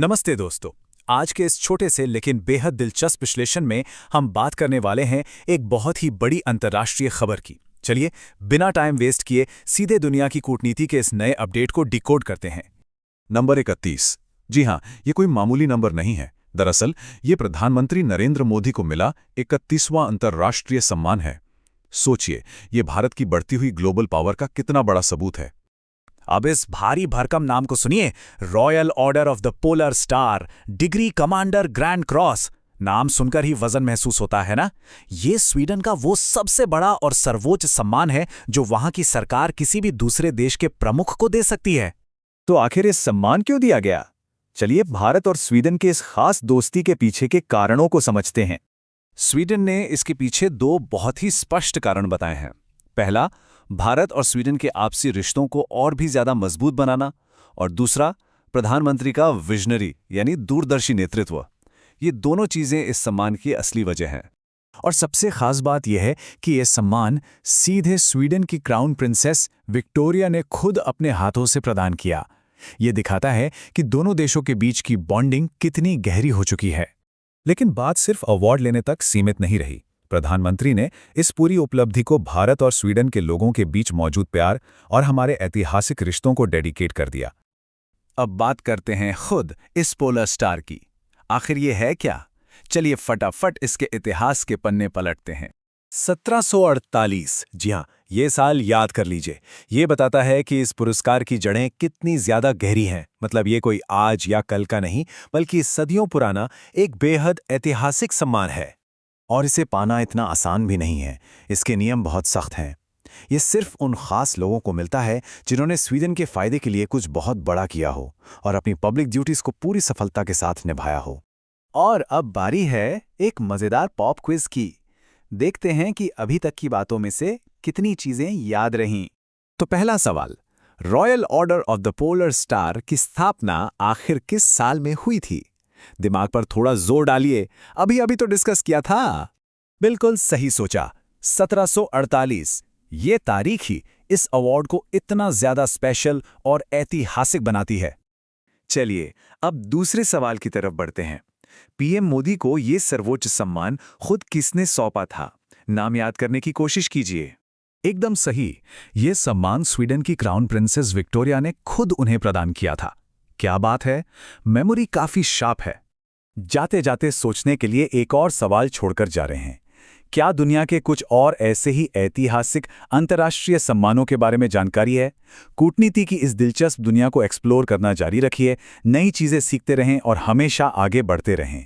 नमस्ते दोस्तों। आज के इस छोटे से लेकिन बेहद दिलचस्प विश्लेषण में हम बात करने वाले हैं एक बहुत ही बड़ी अंतर्राष्ट्रीय खबर की। चलिए बिना टाइम वेस्ट किए सीधे दुनिया की कूटनीति के इस नए अपडेट को डिकोड करते हैं। नंबर 31। जी हाँ, ये कोई मामूली नंबर नहीं है। दरअसल ये प्रधानमंत्री नरेंद्र मोदी को मिला 31वां अंतर्राष्ट्रीय सम्मान है। सोचिए, ये भारत की बढ़ती हुई ग्लोबल पावर का कितना बड़ा सबूत है। अब इस भारी भरकम नाम को सुनिए, royal order of the polar star, degree commander grand cross. नाम सुनकर ही वजन महसूस होता है ना। ये स्वीडन का वो सबसे बड़ा और सर्वोच्च सम्मान है जो वहां की सरकार किसी भी दूसरे देश के प्रमुख को दे सकती है। तो आखिर ये सम्मान क्यों दिया गया? चलिए भारत और स्वीडन के इस खास दोस्ती के पीछे के कारणों को समझते हैं। स्वीडन ने इसके पीछे दो बहुत ही स्पष्ट कारण बताए हैं। पहला, भारत और स्वीडन के आपसी रिश्तों को और भी ज्यादा मजबूत बनाना, और दूसरा, प्रधानमंत्री का विजनरी यानी दूरदर्शी नेतृत्व। ये दोनों चीजें इस सम्मान की असली वजह हैं। और सबसे खास बात यह है कि यह सम्मान सीधे स्वीडन की क्राउन प्रिंसेस विक्टोरिया ने खुद अपने हाथों से प्रदान किया। ये दिखाता है कि दोनों देशों के बीच की बॉन्डिंग कितनी गहरी हो चुकी है। लेकिन बात सिर्फ अवार्ड लेने तक सीमित नहीं रही। प्रधानमंत्री ने इस पूरी उपलब्धि को भारत और स्वीडन के लोगों के बीच मौजूद प्यार और हमारे ऐतिहासिक रिश्तों को डेडिकेट कर दिया। अब बात करते हैं खुद इस पोलर स्टार की। आखिर ये है क्या? चलिए फटाफट इसके इतिहास के पन्ने पलटते हैं। 1748, जी हाँ, ये साल याद कर लीजिए। ये बताता है कि इस पुरस्कार की जड़ें कितनी ज्यादा गहरी हैं। मतलब ये कोई आज या कल का नहीं, बल्कि सदियों पुराना एक बेहद ऐतिहासिक सम्मान है। और इसे पाना इतना आसान भी नहीं है। इसके नियम बहुत सख्त हैं। ये सिर्फ उन खास लोगों को मिलता है जिन्होंने स्वीडन के फायदे के लिए कुछ बहुत बड़ा किया हो और अपनी पब्लिक ड्यूटीज को पूरी सफलता के साथ निभाया हो। और अब बारी है एक मजेदार पॉप क्विज की। देखते हैं कि अभी तक की बातों में से कितनी चीजें याद रहीं। तो पहला सवाल, royal order of the polar star की स्थापना आखिर किस साल में हुई थी? दिमाग पर थोड़ा जोर डालिए, अभी अभी तो डिस्कस किया था। बिल्कुल सही सोचा, 1748। ये तारीख ही इस अवार्ड को इतना ज्यादा स्पेशल और ऐतिहासिक बनाती है। चलिए अब दूसरे सवाल की तरफ बढ़ते हैं। पीएम मोदी को ये सर्वोच्च सम्मान खुद किसने सौंपा था? नाम याद करने की कोशिश कीजिए। एकदम सही, ये सम्मान स्वीडन की क्राउन प्रिंसेस विक्टोरिया ने खुद उन्हें प्रदान किया था। क्या बात है, मेमोरी काफी शार्प है। जाते जाते सोचने के लिए एक और सवाल छोड़कर जा रहे हैं। क्या दुनिया के कुछ और ऐसे ही ऐतिहासिक अंतर्राष्ट्रीय सम्मानों के बारे में जानकारी है? कूटनीति की इस दिलचस्प दुनिया को एक्सप्लोर करना जारी रखिए, नई चीजें सीखते रहें और हमेशा आगे बढ़ते रहें।